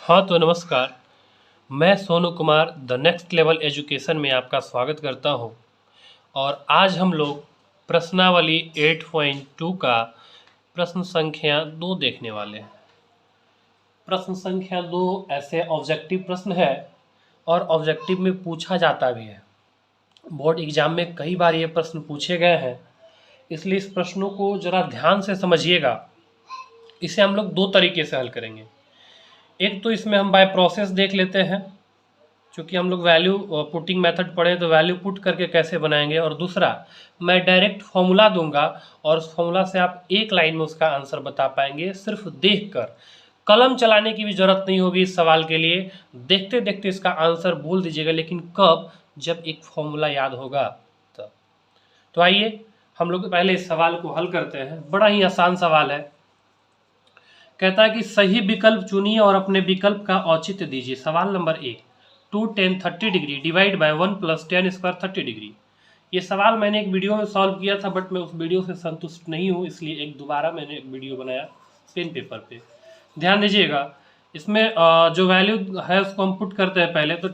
हाँ तो नमस्कार। मैं Sonu Kumar the next level education में आपका स्वागत करता हूँ। और आज हम लोग प्रश्नावली 8.2 का प्रश्न संख्या 2 देखने वाले हैं। प्रश्न संख्या 2 ऐसे ऑब्जेक्टिव प्रश्न है और ऑब्जेक्टिव में पूछा जाता भी है। बोर्ड एग्जाम में कई बार ये प्रश्न पूछे गए हैं, इसलिए इस प्रश्नों को ज़रा ध्यान से समझिएगा। इसे हम लोग 2 तरीके से हल करेंगे। एक तो इसमें हम बाय प्रोसेस देख लेते हैं, क्योंकि हम लोग वैल्यू पुटिंग मेथड पढ़े तो वैल्यू पुट करके कैसे बनाएंगे। और दूसरा मैं डायरेक्ट फॉर्मूला दूंगा और उस फॉर्मूला से आप एक लाइन में उसका आंसर बता पाएंगे सिर्फ देखकर। कलम चलाने की भी ज़रूरत नहीं होगी इस सवाल के लिए, देखते देखते इसका आंसर बोल दीजिएगा। लेकिन कब? जब एक फॉर्मूला याद होगा तब। तो आइए हम लोग पहले इस सवाल को हल करते हैं। बड़ा ही आसान सवाल है। कहता है कि सही विकल्प चुनिए और अपने विकल्प का औचित्य दीजिए। सवाल number 1, 2 10 30 degree divide by 1 + 10 square 30 degree. ये सवाल मैंने एक वीडियो में सॉल्व किया था, बट मैं उस वीडियो से संतुष्ट नहीं हूँ, इसलिए एक दोबारा मैंने एक वीडियो बनाया पेन पेपर पे। ध्यान दीजिएगा, इसमें जो वैल्यू है उसको हम पुट करते हैं पहले। तो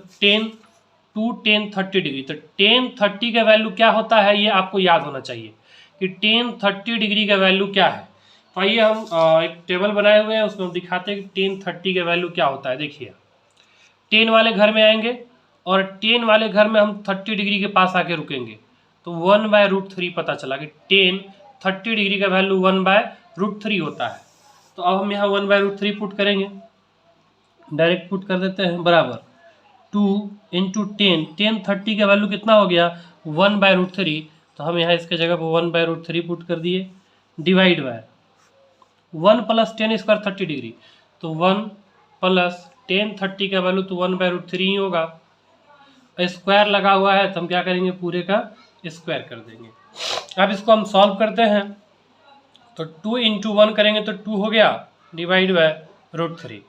2 10 30 डिग्री, तो 10 30 का वैल्यू क्या होता है ये आपको याद होना चाहिए कि 10 30 डिग्री का वैल्यू क्या है। तो आइए हम एक टेबल बनाए हुए हैं, उसमें हम दिखाते हैं कि 10 30 का वैल्यू क्या होता है। देखिए 10 वाले घर में आएंगे और 10 वाले घर में हम 30 डिग्री के पास आके रुकेंगे, तो 1/√3 पता चला कि 10 30 डिग्री का वैल्यू 1/√3 होता है। तो अब हम यहाँ 1/√3 पुट करेंगे, डायरेक्ट पुट कर देते हैं, बराबर 2 × 10। 10 30 का वैल्यू कितना हो गया? 1/√3। तो हम यहाँ इसके जगह पर 1/√3 पुट कर दिए, डिवाइड बाय 1 + 10 स्क्वायर 30 डिग्री। तो 1 + 10 30 का वैल्यू तो 1/√3 ही होगा। स्क्वायर लगा हुआ है तो हम क्या करेंगे, पूरे का स्क्वायर कर देंगे। अब इसको हम सॉल्व करते हैं, तो 2 × 1 करेंगे तो 2 हो गया, डिवाइड बाय √3।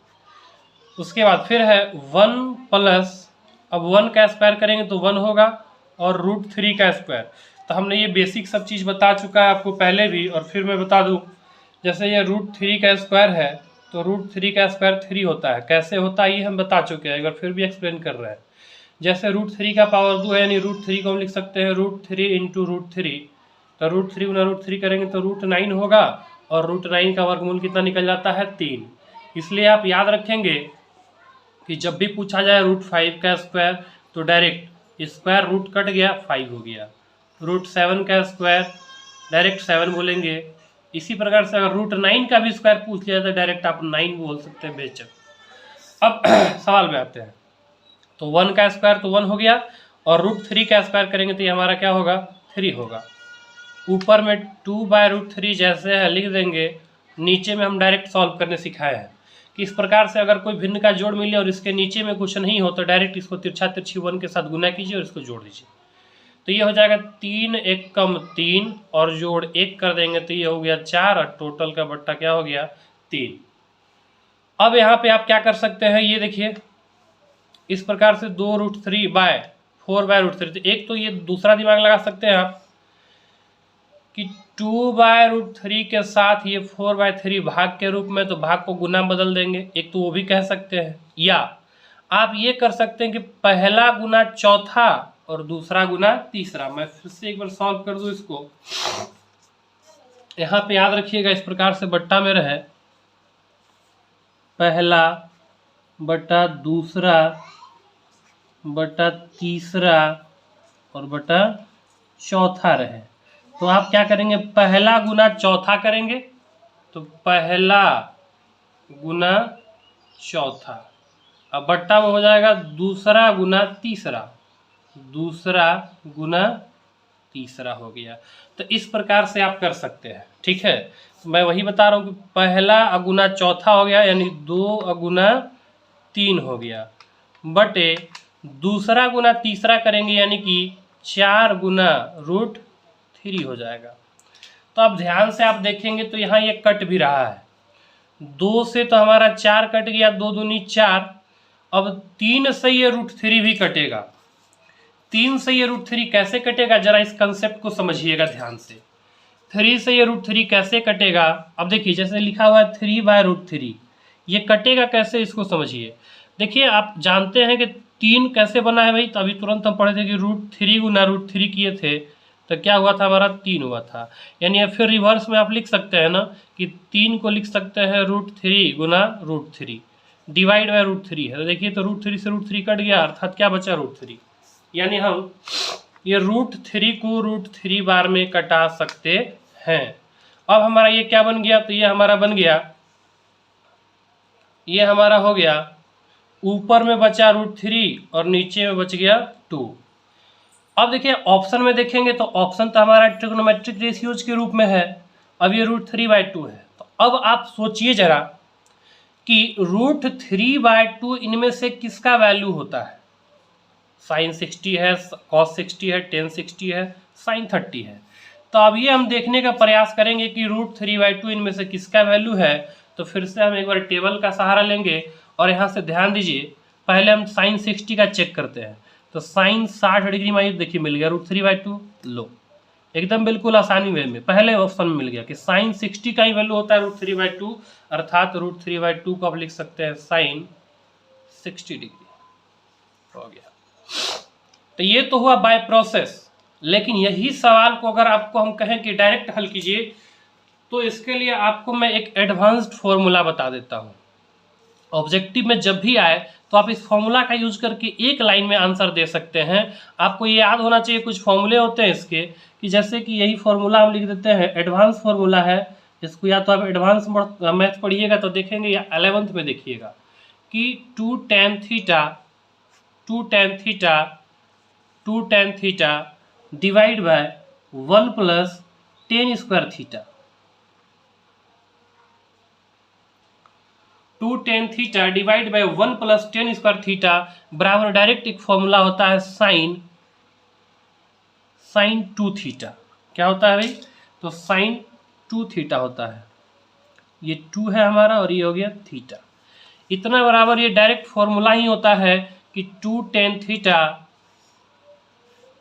उसके बाद फिर है 1 प्लस, अब 1 का स्क्वायर करेंगे तो 1 होगा और √3 का स्क्वायर। तो हमने ये बेसिक सब चीज़ बता चुका है आपको पहले भी, और फिर मैं बता दूं, जैसे ये √3 का स्क्वायर है तो √3 का स्क्वायर 3 होता है। कैसे होता है ये हम बता चुके हैं, एक बार फिर भी एक्सप्लेन कर रहे हैं। जैसे √3 का पावर 2 है, यानी √3 को हम लिख सकते हैं √3 × √3। तो √3 × √3 करेंगे तो √9 होगा, और √9 का वर्गमूल कितना निकल जाता है? 3। इसलिए आप याद रखेंगे कि जब भी पूछा जाए √5 का स्क्वायर तो डायरेक्ट स्क्वायर रूट कट गया, 5 हो गया। √7 का स्क्वायर डायरेक्ट 7 बोलेंगे। इसी प्रकार से अगर √9 का भी स्क्वायर पूछ लिया तो डायरेक्ट आप 9 बोल सकते हैं बेशक। अब सवाल में आते हैं, तो 1 का स्क्वायर तो 1 हो गया, और √3 का स्क्वायर करेंगे तो ये हमारा क्या होगा? 3 होगा। ऊपर में 2/√3 जैसे है लिख देंगे, नीचे में हम डायरेक्ट सॉल्व करने सिखाए हैं कि इस प्रकार से अगर कोई भिन्न का जोड़ मिले और इसके नीचे में कुछ नहीं हो तो डायरेक्ट इसको तिरछा तिरछी 1 के साथ गुना कीजिए और इसको जोड़ दीजिए। तो ये हो जाएगा 3 × 1 = 3, और जोड़ 1 कर देंगे तो ये हो गया 4, और टोटल का बट्टा क्या हो गया? 3। अब यहाँ पे आप क्या कर सकते हैं, ये देखिए इस प्रकार से 2√3/4/√3। तो एक तो ये दूसरा दिमाग लगा सकते हैं आप कि 2/√3 के साथ ये 4/3 भाग के रूप में, तो भाग को गुना बदल देंगे, एक तो वो भी कह सकते हैं। या आप ये कर सकते हैं कि पहला गुना चौथा और दूसरा गुना तीसरा। मैं फिर से एक बार सॉल्व कर दूं इसको। यहाँ पे याद रखिएगा इस प्रकार से बट्टा में रहे, पहला बटा दूसरा बटा तीसरा और बटा चौथा रहे। तो आप क्या करेंगे, पहला गुना चौथा करेंगे, तो पहला गुना चौथा। अब बट्टा में हो जाएगा दूसरा गुना तीसरा, दूसरा गुना तीसरा हो गया। तो इस प्रकार से आप कर सकते हैं, ठीक है। मैं वही बता रहा हूँ कि पहला गुना चौथा हो गया, यानी 2 गुना 3 हो गया, बटे दूसरा गुना तीसरा करेंगे यानी कि 4 गुना √3 हो जाएगा। तो अब ध्यान से आप देखेंगे तो यहाँ ये कट भी रहा है, 2 से तो हमारा 4 कट गया, 2 दूनी 4। अब 3 से ये √3 भी कटेगा। 3 से ये √3 कैसे कटेगा, जरा इस कंसेप्ट को समझिएगा ध्यान से। 3 से ये √3 कैसे कटेगा? अब देखिए जैसे लिखा हुआ है 3/√3, ये कटेगा कैसे, इसको समझिए। देखिए आप जानते हैं कि 3 कैसे बना है भाई, तो अभी तुरंत हम पढ़े थे कि √3 गुना √3 किए थे तो क्या हुआ था हमारा 3 हुआ था। यानी फिर रिवर्स में आप लिख सकते हैं ना कि 3 को लिख सकते हैं √3 गुना √3 डिवाइड बाय √3 है। तो देखिए तो √3 से √3 कट गया, अर्थात क्या बचा √3। यानी हम ये √3 को √3 बार में कटा सकते हैं। अब हमारा ये क्या बन गया, तो ये हमारा बन गया, ये हमारा हो गया, ऊपर में बचा √3 और नीचे में बच गया 2। अब देखिए ऑप्शन में देखेंगे तो ऑप्शन तो हमारा ट्रिग्नोमेट्रिक रेशियोज के रूप में है। अब ये √3/2 है। तो अब आप सोचिए जरा कि √3/2 इनमें से किसका वैल्यू होता है। sin 60 है, cos 60 है, tan 60 है, sin 30 है। तो अब ये हम देखने का प्रयास करेंगे कि √3/2 इनमें से किसका वैल्यू है। तो फिर से हम एक बार टेबल का सहारा लेंगे और यहाँ से ध्यान दीजिए, पहले हम sin 60 का चेक करते हैं। तो sin 60 डिग्री में देखिए मिल गया √3/2। लो एकदम बिल्कुल आसानी वे में पहले ऑप्शन में मिल गया कि sin 60 का ही वैल्यू होता है √3/2, अर्थात √3/2 को आप लिख सकते हैं sin 60 डिग्री। हो गया। तो ये तो हुआ बाय प्रोसेस। लेकिन यही सवाल को अगर आपको हम कहें कि डायरेक्ट हल कीजिए, तो इसके लिए आपको मैं एक एडवांस्ड फॉर्मूला बता देता हूँ। ऑब्जेक्टिव में जब भी आए तो आप इस फॉर्मूला का यूज करके एक लाइन में आंसर दे सकते हैं। आपको ये याद होना चाहिए, कुछ फॉर्मूले होते हैं इसके कि जैसे कि यही फॉर्मूला हम लिख देते हैं, एडवांस फॉर्मूला है। इसको या तो आप एडवांस मैथ पढ़िएगा तो देखेंगे, या 11th में देखिएगा कि 2 tan theta divide by 1 + tan square theta. 2 tan theta divide by 1 + tan square theta बराबर डायरेक्ट एक फॉर्मूला होता है sin 2 थीटा। क्या होता है भाई, तो sin 2 थीटा होता है। ये 2 है हमारा और ये हो गया थीटा। इतना बराबर ये डायरेक्ट फॉर्मूला ही होता है कि 2 tan theta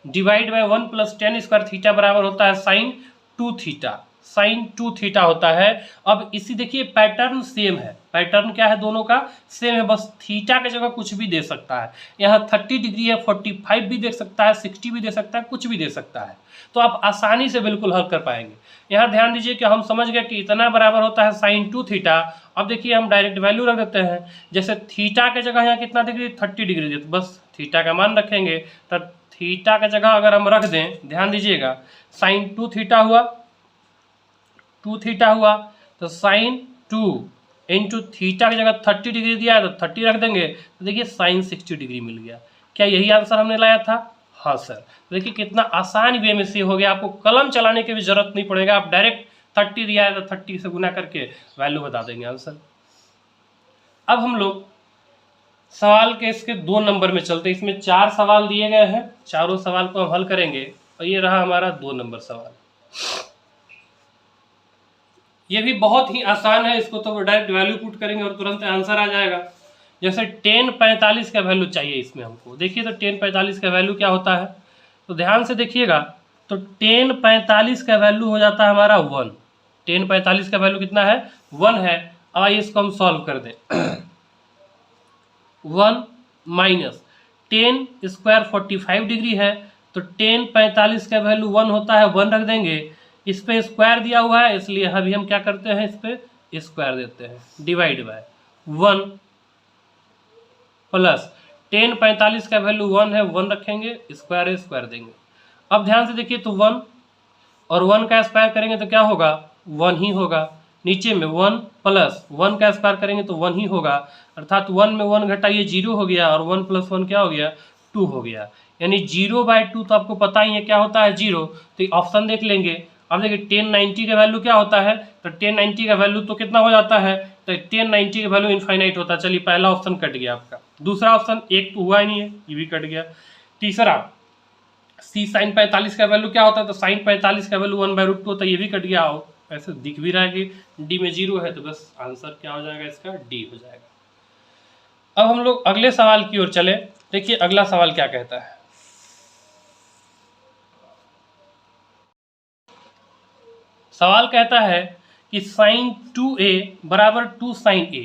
divide by 1 + tan square theta बराबर होता है sin 2 थीटा। sin 2 थीटा होता है। अब इसी देखिए पैटर्न सेम है, पैटर्न क्या है दोनों का सेम है, बस थीटा की जगह कुछ भी दे सकता है। यहाँ 30 डिग्री है, 45 भी दे सकता है, 60 भी दे सकता है, कुछ भी दे सकता है। तो आप आसानी से बिल्कुल हल कर पाएंगे। यहाँ ध्यान दीजिए कि हम समझ गए कि इतना बराबर होता है sin 2 थीटा। अब देखिए हम डायरेक्ट वैल्यू रख देते हैं, जैसे थीटा की जगह यहाँ कितना डिग्री, 30 डिग्री दे, तो बस थीटा का मान रखेंगे। तो थीटा की जगह अगर हम रख दें, ध्यान दीजिएगा, sin 2 थीटा हुआ, 2 थीटा हुआ, तो sin 2 इंटू थीटा की जगह 30 डिग्री दिया है तो 30 रख देंगे, तो देखिए sin 60 डिग्री मिल गया। क्या यही आंसर हमने लाया था? हाँ सर। तो देखिए कितना आसान वे में से हो गया, आपको कलम चलाने की भी जरूरत नहीं पड़ेगा, आप डायरेक्ट 30 दिया है तो 30 से गुना करके वैल्यू बता देंगे आंसर। अब हम लोग सवाल के इसके 2 नंबर में चलते हैं। इसमें 4 सवाल दिए गए हैं, चारों सवाल को हम हल करेंगे और ये रहा हमारा 2 नंबर सवाल। ये भी बहुत ही आसान है, इसको तो डायरेक्ट वैल्यू पुट करेंगे और तुरंत आंसर आ जाएगा। जैसे tan 45 का वैल्यू चाहिए इसमें हमको, देखिए तो tan 45 का वैल्यू क्या होता है, तो ध्यान से देखिएगा। तो tan 45 का वैल्यू हो जाता है हमारा 1। tan 45 का वैल्यू कितना है, 1 है। अब आइए इसको हम सॉल्व कर दें। 1 माइनस tan स्क्वायर 45 डिग्री है, तो tan 45 का वैल्यू 1 होता है, 1 रख देंगे। इस पे स्क्वायर दिया हुआ है इसलिए अभी हम क्या करते हैं, इस पे स्क्वायर देते हैं, डिवाइड बाय 1 प्लस tan 45 का वैल्यू 1 है, 1 रखेंगे, स्क्वायर स्क्वायर देंगे। अब ध्यान से देखिए तो 1 और 1 का स्क्वायर करेंगे तो क्या होगा, 1 ही होगा। नीचे में 1 प्लस 1 का स्क्वायर करेंगे तो 1 ही होगा, अर्थात 1 में 1 घटाइए 0 हो गया, और 1 + 1 क्या हो गया, 2 हो गया। यानी 0/2 तो आपको पता ही है क्या होता है, 0। तो ऑप्शन देख लेंगे। अब देखिए tan 90 का वैल्यू क्या होता है, तो tan 90 का वैल्यू तो कितना हो जाता है, तो tan 90 का वैल्यू इनफाइनाइट होता है। चलिए पहला ऑप्शन कट गया आपका, दूसरा ऑप्शन एक तो हुआ ही नहीं है, ये भी कट गया। तीसरा c sin 45 का वैल्यू क्या होता है, तो sin 45 का वैल्यू 1/√2 होता है, ये भी कट गया। आओ ऐसे दिख भी रहा है कि डी में 0 है, तो बस आंसर क्या हो जाएगा इसका, डी हो जाएगा। अब हम लोग अगले सवाल की ओर चले। देखिए अगला सवाल क्या कहता है। सवाल कहता है कि sin 2a बराबर 2 sin a।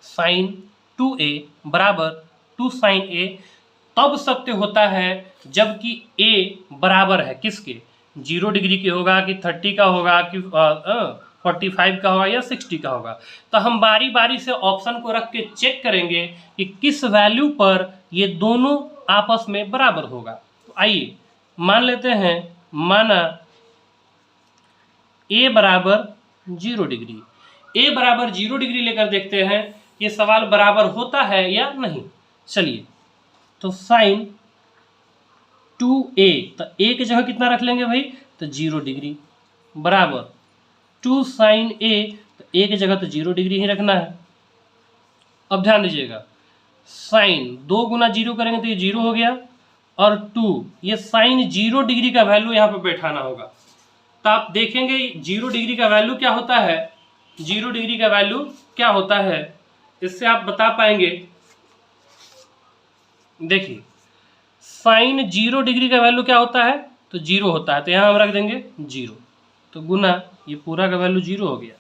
साइन 2a बराबर 2 साइन a तब सत्य होता है जबकि a बराबर है किसके, 0 डिग्री के होगा कि 30 का होगा कि 45 का होगा या 60 का होगा। तो हम बारी बारी से ऑप्शन को रख के चेक करेंगे कि किस वैल्यू पर ये दोनों आपस में बराबर होगा। तो आइए मान लेते हैं, माना a बराबर 0 डिग्री, a बराबर 0 डिग्री लेकर देखते हैं ये सवाल बराबर होता है या नहीं। चलिए, तो साइन 2a, तो a की जगह कितना रख लेंगे भाई, तो 0 डिग्री बराबर 2 साइन a, तो a की जगह तो 0 डिग्री ही रखना है। अब ध्यान दीजिएगा, साइन 2 गुना 0 करेंगे तो ये 0 हो गया, और 2 ये साइन 0 डिग्री का वैल्यू यहाँ पे बैठाना होगा। तो आप देखेंगे 0 डिग्री का वैल्यू क्या होता है, 0 डिग्री का वैल्यू क्या होता है, इससे आप बता पाएंगे। देखिए साइन 0 डिग्री का वैल्यू क्या होता है, तो 0 होता है, तो यहाँ हम रख देंगे 0, तो गुना ये पूरा का वैल्यू 0 हो गया।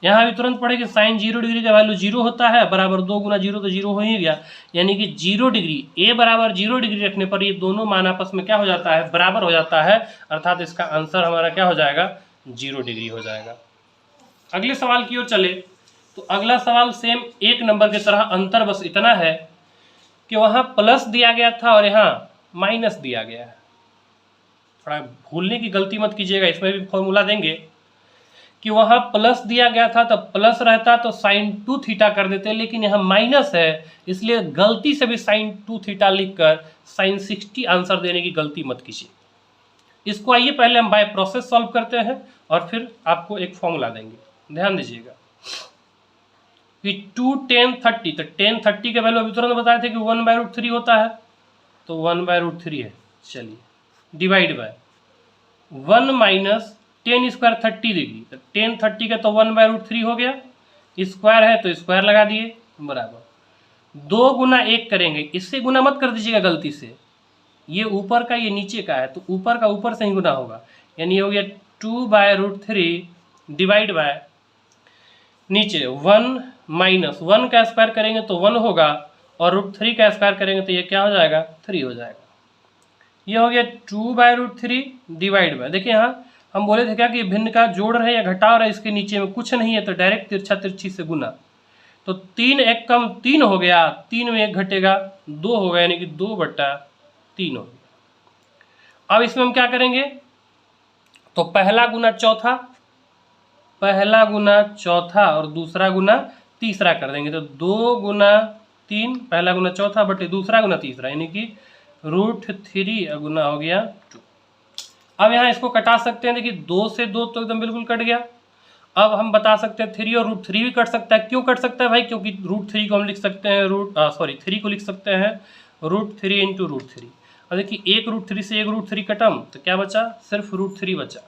यहाँ भी तुरंत पढ़े साइन 0 डिग्री का वैल्यू 0 होता है, बराबर 2 गुना 0 तो 0 हो ही गया, यानी कि 0 डिग्री, a बराबर 0 डिग्री रखने पर ये दोनों मान आपस में क्या हो जाता है, बराबर हो जाता है, अर्थात इसका आंसर हमारा क्या हो जाएगा, 0 डिग्री हो जाएगा। अगले सवाल की ओर चले, तो अगला सवाल सेम 1 नंबर की तरह, अंतर बस इतना है कि वहाँ प्लस दिया गया था और यहाँ माइनस दिया गया है। थोड़ा भूलने की गलती मत कीजिएगा, इसमें भी फॉर्मूला देंगे कि वहाँ प्लस दिया गया था तो प्लस रहता तो साइन 2 थीटा कर देते, लेकिन यहाँ माइनस है इसलिए गलती से भी साइन 2 थीटा लिखकर साइन 60 आंसर देने की गलती मत कीजिए। इसको आइए पहले हम बाय प्रोसेस सॉल्व करते हैं और फिर आपको एक फॉर्मूला देंगे। ध्यान दीजिएगा कि 2 10 30, तो 10 30 का वैल्यू अभी तुरंत बताए थे कि 1/√3 होता है, तो 1/√3 है। चलिए, divide by 1 minus 10 square 30 degree, तो 10 30 का तो 1/√3 हो गया, स्क्वायर है तो स्क्वायर लगा दिए, बराबर 2 गुना 1 करेंगे, इससे गुना मत कर दीजिएगा गलती से, ये ऊपर का ये नीचे का है तो ऊपर का ऊपर से ही गुना होगा, यानी हो गया 2/√3 डिवाइड बाय नीचे 1 माइनस 1 का स्क्वायर करेंगे तो 1 होगा, और √3 का स्क्वायर करेंगे तो ये क्या हो जाएगा, 3 हो जाएगा। ये हो गया 2/√3 डिवाइड बाय, देखिए यहाँ हम बोले थे क्या कि भिन्न का जोड़ रहे या घटाव रहे, इसके नीचे में कुछ नहीं है तो डायरेक्ट तिरछा तिरछी से गुना, तो 3 एक कम 3 हो गया, 3 में 1 घटेगा 2 होगा, यानी कि 2/3 हो गया। अब इसमें हम क्या करेंगे, तो पहला गुना चौथा और दूसरा गुना तीसरा कर देंगे, तो 2 गुना 3 पहला गुना चौथा बटे दूसरा गुना तीसरा, यानी कि √3 गुना हो गया 2। अब यहाँ इसको कटा सकते हैं, देखिए 2 से 2 तो एकदम बिल्कुल कट गया। अब हम बता सकते हैं 3 और √3 भी कट सकता है। क्यों कट सकता है भाई, क्योंकि √3 को हम लिख सकते हैं 3 को लिख सकते हैं √3 इंटू √3। अब देखिए एक √3 से एक √3 कटम, तो क्या बचा, सिर्फ √3 बचा।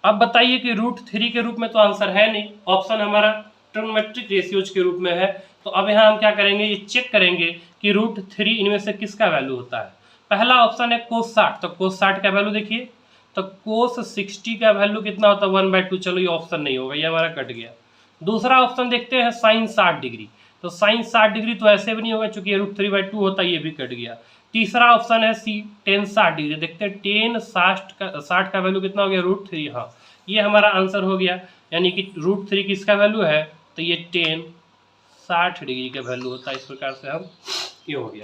अब बताइए कि √3 के रूप में तो आंसर है नहीं, ऑप्शन हमारा ट्रिग्नोमेट्रिक रेशियोज के रूप में है, तो अब यहाँ हम क्या करेंगे, ये चेक करेंगे कि √3 इनमें से किसका वैल्यू होता है। पहला ऑप्शन है कोस 60, तो कोस 60 का वैल्यू देखिए, तो कोस 60 का वैल्यू कितना होता है, 1/2। चलो ये ऑप्शन नहीं होगा, ये हमारा कट गया। दूसरा ऑप्शन देखते हैं साइन 60 डिग्री, तो साइन 60 डिग्री तो ऐसे भी नहीं होगा चूंकि √3/2 होता है, ये भी कट गया। तीसरा ऑप्शन है सी टेन 60 डिग्री, देखते हैं टेन 60 का वैल्यू कितना हो गया, √3। हाँ, ये हमारा आंसर हो गया, यानी कि √3 किसका वैल्यू है, तो ये टेन 60 डिग्री का वैल्यू होता है। इस प्रकार से हम ये हो गया।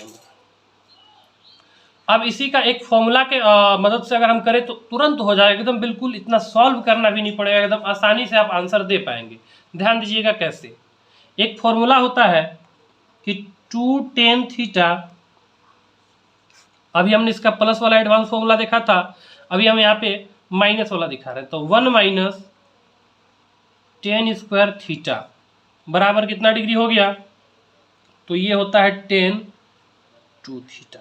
अब इसी का एक फॉर्मूला के मदद से अगर हम करें तो तुरंत हो जाएगा, एकदम बिल्कुल, इतना सॉल्व करना भी नहीं पड़ेगा, एकदम आसानी से आप आंसर दे पाएंगे। ध्यान दीजिएगा कैसे, एक फॉर्मूला होता है कि 2 tan थीटा, अभी हमने इसका प्लस वाला एडवांस फॉर्मूला देखा था, अभी हम यहाँ पे माइनस वाला दिखा रहे हैं, तो 1 माइनस tan स्क्वायर थीटा बराबर कितना डिग्री हो गया, तो ये होता है tan 2 थीटा।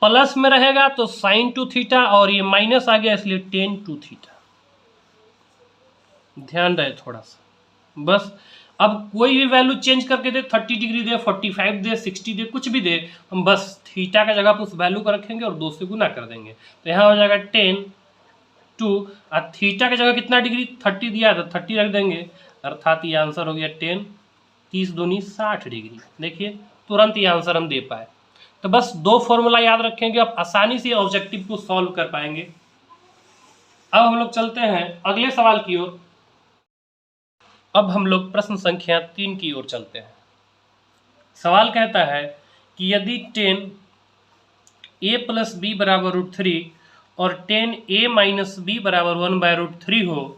प्लस में रहेगा तो sin 2 थीटा, और ये माइनस आ गया इसलिए tan 2 थीटा। ध्यान रहे थोड़ा सा बस। अब कोई भी वैल्यू चेंज करके दे, 30 डिग्री दे, 45 दे, 60 दे, कुछ भी दे, हम बस थीटा का जगह पर उस वैल्यू को रखेंगे और 2 से गुना कर देंगे, तो यहाँ हो जाएगा tan 2, और थीटा की जगह कितना डिग्री 30 दिया था, 30 रख देंगे, अर्थात ये आंसर हो गया tan 30 दूनी 60 डिग्री। देखिए तुरंत ये आंसर हम दे पाए। तो बस 2 फॉर्मूला याद रखेंगे, आप आसानी से ऑब्जेक्टिव को सॉल्व कर पाएंगे। अब हम लोग चलते हैं अगले सवाल की ओर। अब हम लोग प्रश्न संख्या 3 की ओर चलते हैं। सवाल कहता है कि यदि 10a + b = √3 और 10a - b = 1/√3 हो,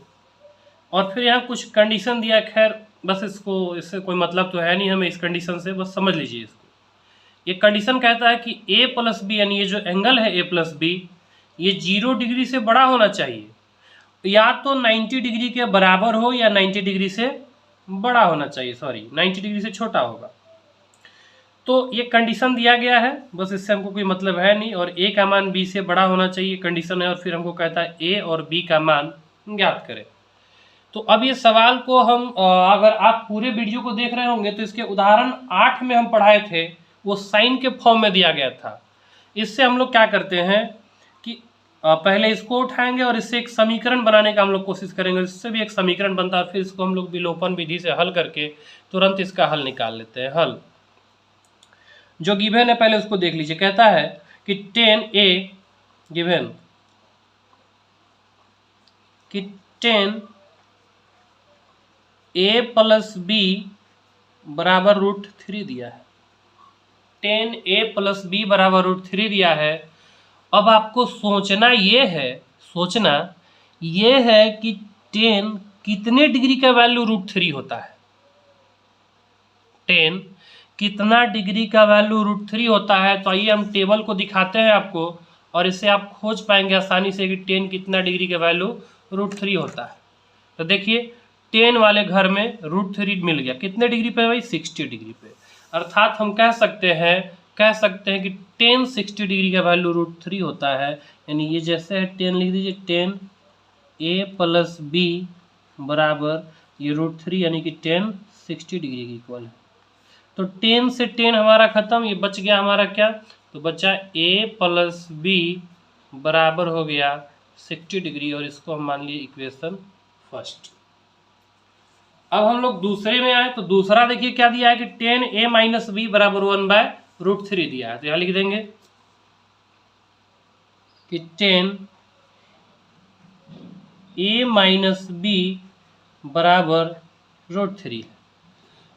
और फिर यहाँ कुछ कंडीशन दिया। खैर बस इससे कोई मतलब तो है नहीं हमें, इस कंडीशन से बस समझ लीजिए इसको। ये कंडीशन कहता है कि a + b यानी ये जो एंगल है a + b, ये 0 डिग्री से बड़ा होना चाहिए, या तो 90 डिग्री के बराबर हो या 90 डिग्री से बड़ा होना चाहिए, 90 डिग्री से छोटा होगा। तो ये कंडीशन दिया गया है, बस इससे हमको कोई मतलब है नहीं। और a का मान b से बड़ा होना चाहिए कंडीशन है, और फिर हमको कहता है a और b का मान ज्ञात करें। तो अब ये सवाल को हम अगर आप पूरे वीडियो को देख रहे होंगे तो इसके उदाहरण 8 में हम पढ़ाए थे, वो साइन के फॉर्म में दिया गया था। इससे हम लोग क्या करते हैं कि पहले इसको उठाएंगे और इससे एक समीकरण बनाने का हम लोग कोशिश करेंगे। इससे भी एक समीकरण बनता है, फिर इसको हम लोग विलोपन विधि से हल करके तुरंत इसका हल निकाल लेते हैं। हल जो गिवन है पहले उसको देख लीजिए। कहता है कि 10a गिवन कि 10a + b = √3 दिया है। 10a + b = √3 दिया है। अब आपको सोचना ये है कि 10 कितने डिग्री का वैल्यू √3 होता है। 10 कितना डिग्री का वैल्यू √3 होता है। तो आइए हम टेबल को दिखाते हैं आपको, और इससे आप खोज पाएंगे आसानी से कि 10 कितना डिग्री का वैल्यू √3 होता है। तो देखिए 10 वाले घर में √3 मिल गया। कितने डिग्री पे भाई? 60 डिग्री पे। अर्थात हम कह सकते हैं कि 10 60 डिग्री का वैल्यू √3 होता है। यानी ये जैसे है 10 लिख दीजिए, 10a + b बराबर ये √3 यानी कि 10 60 डिग्री के इक्वल है। तो 10 से 10 हमारा खत्म, ये बच गया हमारा क्या? तो बचा a + b बराबर हो गया 60 डिग्री, और इसको हम मान लिए इक्वेशन फर्स्ट। अब हम लोग दूसरे में आए तो दूसरा देखिए क्या दिया है कि 10a - b बराबर 1/√3 दिया है। तो यहाँ लिख देंगे कि 10a - b बराबर √3।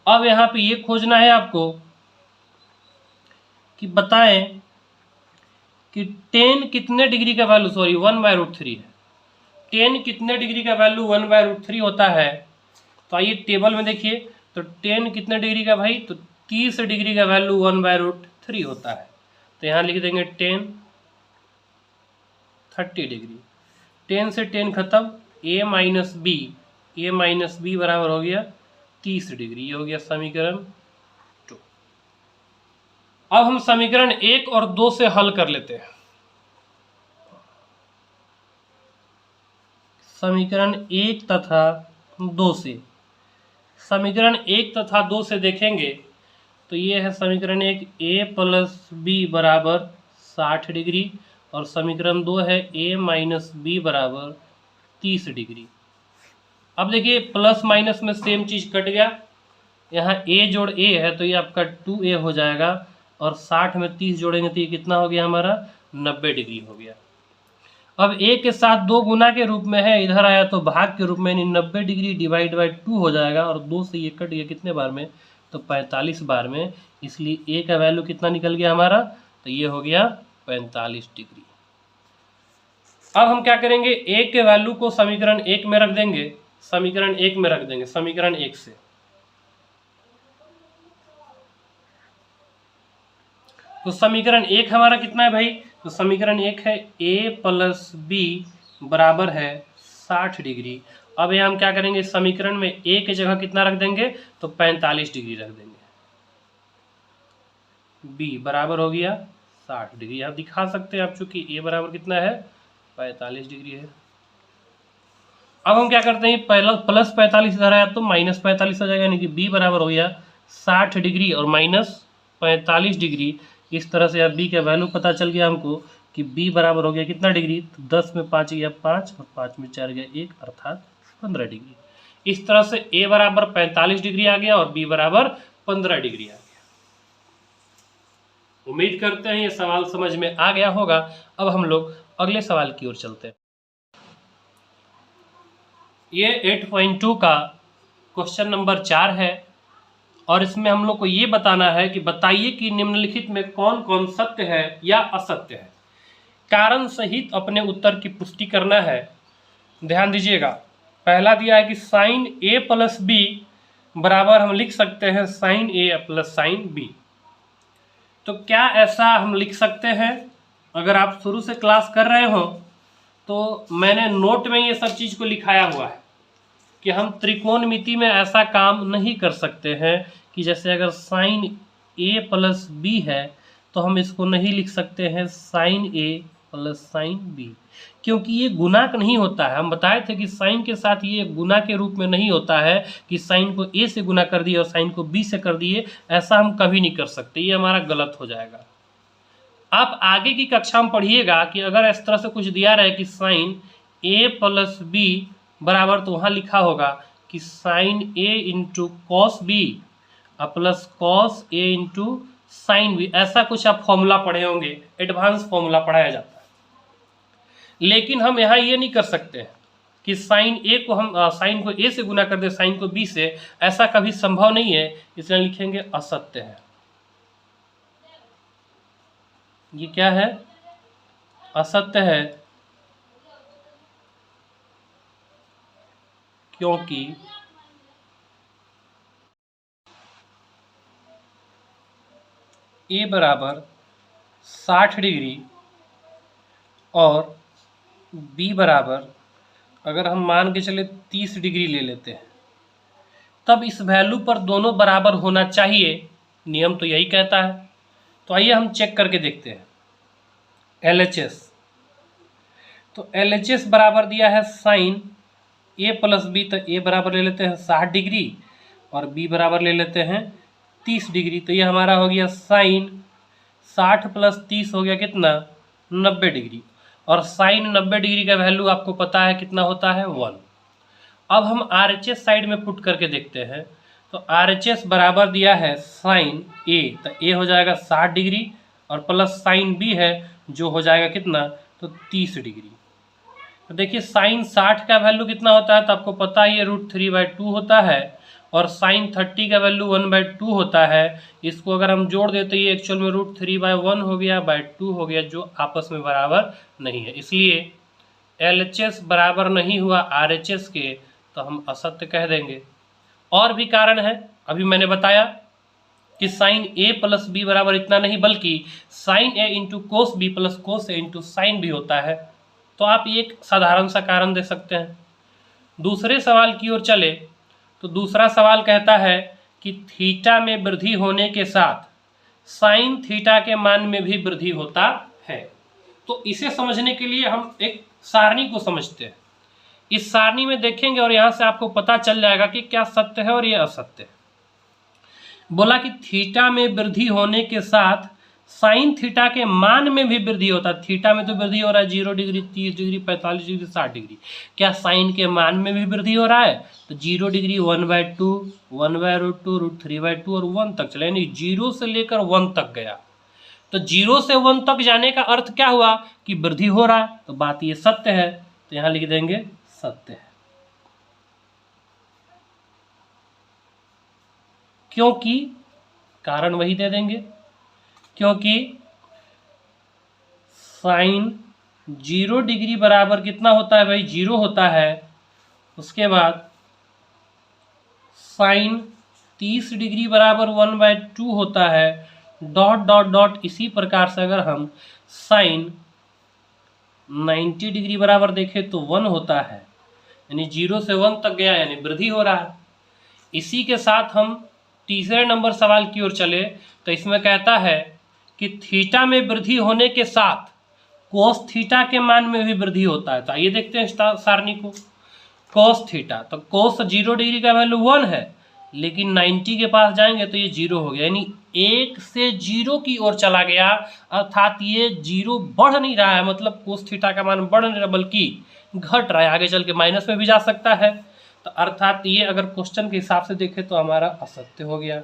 अब यहाँ पे ये खोजना है आपको कि बताएं कि 10 कितने डिग्री का वैल्यू 1/√3 है। 10 कितने डिग्री का वैल्यू 1/√3 होता है। तो आइए टेबल में देखिए, तो 10 कितने डिग्री का भाई? तो 30 डिग्री का वैल्यू 1/√3 होता है। तो यहाँ लिख देंगे 10 30 डिग्री। 10 से 10 खत्म, a - b बराबर हो गया 30 डिग्री। ये हो गया समीकरण 2। अब हम समीकरण 1 और 2 से हल कर लेते हैं। समीकरण 1 तथा 2 से, समीकरण 1 तथा 2 से देखेंगे तो ये है समीकरण 1, a + b बराबर 60 डिग्री, और समीकरण 2 है a - b बराबर 30 डिग्री। अब देखिए प्लस माइनस में सेम चीज़ कट गया, यहाँ a जोड़ a है तो ये आपका 2a हो जाएगा, और 60 में 30 जोड़ेंगे तो ये कितना हो गया हमारा? 90 डिग्री हो गया। अब a के साथ 2 गुना के रूप में है, इधर आया तो भाग के रूप में, यानी 90 डिग्री डिवाइड बाई 2 हो जाएगा, और 2 से ये कट गया कितने बार में? तो 45 बार में। इसलिए a का वैल्यू कितना निकल गया हमारा? तो ये हो गया 45 डिग्री। अब हम क्या करेंगे, a के वैल्यू को समीकरण 1 में रख देंगे, समीकरण 1 से। तो समीकरण 1 हमारा कितना है भाई? तो समीकरण 1 है a + b बराबर है 60 डिग्री। अब यहाँ हम क्या करेंगे, समीकरण में a की जगह कितना रख देंगे? तो 45 डिग्री रख देंगे। b बराबर हो गया 60 डिग्री। यहाँ दिखा सकते हैं आप, चूंकि a बराबर कितना है? 45 डिग्री है। अब हम क्या करते हैं, पहला प्लस 45 इधर आया तो माइनस 45 हो जाएगा, यानी कि b बराबर हो गया 60 डिग्री और -45 डिग्री। इस तरह से अब b का वैल्यू पता चल गया हमको कि b बराबर हो गया कितना डिग्री? तो 10 में 5 गया 5, और 5 में 4 गया 1, अर्थात 15 डिग्री। इस तरह से ए बराबर 45 डिग्री आ गया और बी बराबर 15 डिग्री आ गया। उम्मीद करते हैं ये सवाल समझ में आ गया होगा। अब हम लोग अगले सवाल की ओर चलते हैं। ये 8.2 का क्वेश्चन नंबर 4 है और इसमें हम लोग को ये बताना है कि बताइए कि निम्नलिखित में कौन कौन सत्य है या असत्य है। कारण सहित अपने उत्तर की पुष्टि करना है। ध्यान दीजिएगा, पहला दिया है कि साइन ए प्लस बी बराबर हम लिख सकते हैं साइन ए प्लस साइन बी। तो क्या ऐसा हम लिख सकते हैं? अगर आप शुरू से क्लास कर रहे हो तो मैंने नोट में ये सब चीज़ को लिखाया हुआ है कि हम त्रिकोणमिति में ऐसा काम नहीं कर सकते हैं कि जैसे अगर साइन ए प्लस बी है तो हम इसको नहीं लिख सकते हैं साइन ए प्लस साइन बी, क्योंकि ये गुणक नहीं होता है। हम बताए थे कि साइन के साथ ये गुना के रूप में नहीं होता है कि साइन को ए से गुना कर दिए और साइन को बी से कर दिए, ऐसा हम कभी नहीं कर सकते, ये हमारा गलत हो जाएगा। आप आगे की कक्षा में पढ़िएगा कि अगर इस तरह से कुछ दिया रहे कि साइन ए प्लस बी बराबर, तो वहाँ लिखा होगा कि sine A into cos B plus cos A into sine B, ऐसा कुछ आप फॉर्मूला पढ़े होंगे, एडवांस फॉर्मूला पढ़ाया जाता है। लेकिन हम यहाँ ये नहीं कर सकते हैं कि साइन ए को हम साइन को ए से गुना कर दे साइन को बी से, ऐसा कभी संभव नहीं है, इसलिए लिखेंगे असत्य है। ये क्या है? असत्य है, क्योंकि ए बराबर 60 डिग्री और बी बराबर अगर हम मान के चले 30 डिग्री ले लेते हैं, तब इस वैल्यू पर दोनों बराबर होना चाहिए, नियम तो यही कहता है। तो आइए हम चेक करके देखते हैं LHS। तो LHS बराबर दिया है साइन ए प्लस बी, तो ए बराबर ले लेते हैं 60 डिग्री और बी बराबर ले लेते हैं 30 डिग्री। तो ये हमारा हो गया साइन 60 प्लस 30 हो गया कितना? 90 डिग्री। और साइन 90 डिग्री का वैल्यू आपको पता है कितना होता है? 1। अब हम RHS साइड में पुट करके देखते हैं। तो RHS बराबर दिया है साइन ए, तो ए हो जाएगा 60 डिग्री और प्लस साइन बी है जो हो जाएगा कितना? तो 30 डिग्री। तो देखिए साइन 60 का वैल्यू कितना होता है, तो आपको पता ही है √3/2 होता है और साइन 30 का वैल्यू 1/2 होता है। इसको अगर हम जोड़ देते हैं, ये एक्चुअल में √3/1 हो गया, /2 हो गया, जो आपस में बराबर नहीं है। इसलिए LHS बराबर नहीं हुआ RHS के, तो हम असत्य कह देंगे। और भी कारण है, अभी मैंने बताया कि साइन ए प्लस बी बराबर इतना नहीं, बल्कि sine A into cos B plus cos A into sine B होता है। तो आप एक साधारण सा कारण दे सकते हैं। दूसरे सवाल की ओर चले तो दूसरा सवाल कहता है कि थीटा में वृद्धि होने के साथ साइन थीटा के मान में भी वृद्धि होता है। तो इसे समझने के लिए हम एक सारणी को समझते हैं। इस सारणी में देखेंगे और यहाँ से आपको पता चल जाएगा कि क्या सत्य है और ये असत्य है। बोला कि थीटा में वृद्धि होने के साथ साइन थीटा के मान में भी वृद्धि होता है। थीटा में तो वृद्धि हो रहा है 0 डिग्री, 30 डिग्री, 45 डिग्री, 60 डिग्री। क्या साइन के मान में भी वृद्धि हो रहा है? तो 0 डिग्री 1/2, 1/√2, √3/2 और 1 तक चले, यानी 0 से लेकर 1 तक गया। तो 0 से 1 तक जाने का अर्थ क्या हुआ कि वृद्धि हो रहा है, तो बात ये सत्य है। तो यहाँ लिख देंगे सत्य है, क्योंकि कारण वही दे देंगे, क्योंकि साइन 0 डिग्री बराबर कितना होता है भाई? 0 होता है। उसके बाद साइन 30 डिग्री बराबर 1/2 होता है, डॉट डॉट डॉट। इसी प्रकार से अगर हम साइन 90 डिग्री बराबर देखें तो 1 होता है, यानी 0 से 1 तक गया, यानी वृद्धि हो रहा है। इसी के साथ हम तीसरे नंबर सवाल की ओर चले तो इसमें कहता है कि थीटा में वृद्धि होने के साथ कोस थीटा के मान में भी वृद्धि होता है। तो आइए देखते हैं सारणी को। कोस थीटा, तो कोस 0 डिग्री का वैल्यू 1 है, लेकिन 90 के पास जाएंगे तो ये 0 हो गया, यानी 1 से 0 की ओर चला गया। अर्थात ये 0 बढ़ नहीं रहा है, मतलब कोस थीटा का मान बढ़ नहीं रहा बल्कि घट रहा है, आगे चल के माइनस में भी जा सकता है। तो अर्थात ये अगर क्वेश्चन के हिसाब से देखें तो हमारा असत्य हो गया,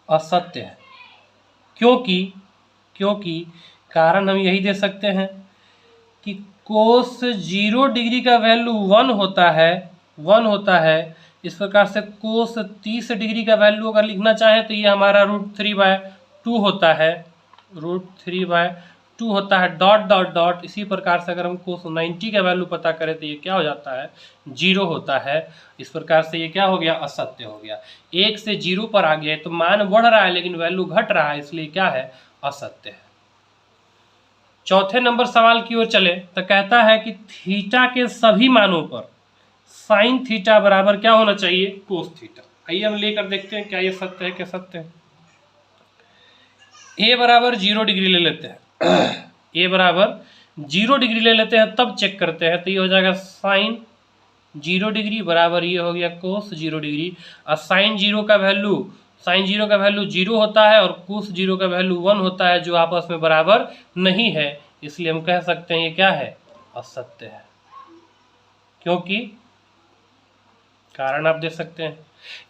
असत्य है। क्योंकि कारण हम यही दे सकते हैं कि कोस 0 डिग्री का वैल्यू 1 होता है। इस प्रकार से कोस 30 डिग्री का वैल्यू अगर लिखना चाहे तो ये हमारा √3/2 होता है, √3/2 होता है, डॉट डॉट डॉट। इसी प्रकार से अगर हम कोस 90 का वैल्यू पता करें तो ये क्या हो जाता है, 0 होता है। इस प्रकार से ये क्या हो गया, असत्य हो गया। 1 से 0 पर आ गया है तो मान बढ़ रहा है लेकिन वैल्यू घट रहा है, इसलिए क्या है, असत्य है। चौथे नंबर सवाल की ओर चले तो कहता है कि थीटा के सभी मानों पर साइन थीटा बराबर क्या होना चाहिए, कोस थीटा। आइए हम लेकर देखते हैं क्या ये सत्य है, क्या सत्य है। ए बराबर 0 डिग्री ले लेते हैं ए बराबर 0 डिग्री ले लेते हैं, तब चेक करते हैं। तो ये हो जाएगा साइन 0 डिग्री बराबर ये हो गया कोस 0 डिग्री। और साइन 0 का वैल्यू 0 होता है और कोस 0 का वैल्यू 1 होता है, जो आपस में बराबर नहीं है। इसलिए हम कह सकते हैं ये क्या है, असत्य है। क्योंकि कारण आप दे सकते हैं,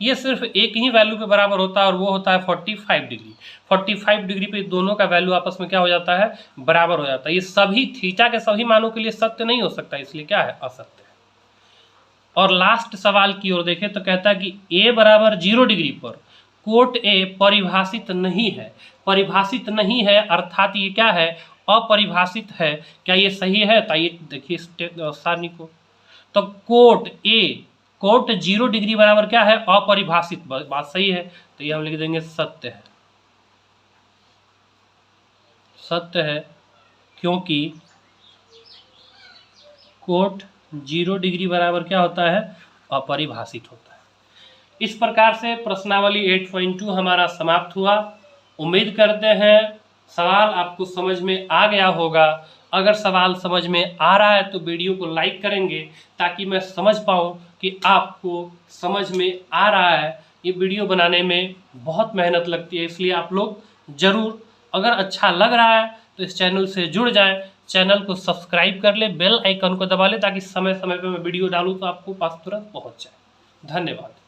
ये सिर्फ एक ही वैल्यू के बराबर होता है और वो होता है 45 डिग्री। 45 डिग्री पे दोनों का वैल्यू आपस में क्या हो जाता है, बराबर हो जाता है। ये सभी थीटा के सभी मानों के लिए सत्य नहीं हो सकता, इसलिए क्या है, असत्य है। और लास्ट सवाल की ओर देखें तो कहता है कि ए बराबर 0 डिग्री पर कोट ए परिभाषित नहीं है, अर्थात ये क्या है, अपरिभाषित है। क्या ये सही है, तो ये देखिए सारणी को। तो कोट 0 डिग्री बराबर क्या है, अपरिभाषित, बात सही है। तो ये हम लिख देंगे सत्य है, सत्य है। क्योंकि कोट 0 डिग्री बराबर क्या होता है, अपरिभाषित होता है। इस प्रकार से प्रश्नावली 8.2 हमारा समाप्त हुआ। उम्मीद करते हैं सवाल आपको समझ में आ गया होगा। अगर सवाल समझ में आ रहा है तो वीडियो को लाइक करेंगे ताकि मैं समझ पाऊँ कि आपको समझ में आ रहा है। ये वीडियो बनाने में बहुत मेहनत लगती है, इसलिए आप लोग ज़रूर, अगर अच्छा लग रहा है तो इस चैनल से जुड़ जाएं, चैनल को सब्सक्राइब कर ले, बेल आइकन को दबा ले ताकि समय समय पर मैं वीडियो डालूँ तो आपको पास तुरंत पहुँच जाए। धन्यवाद।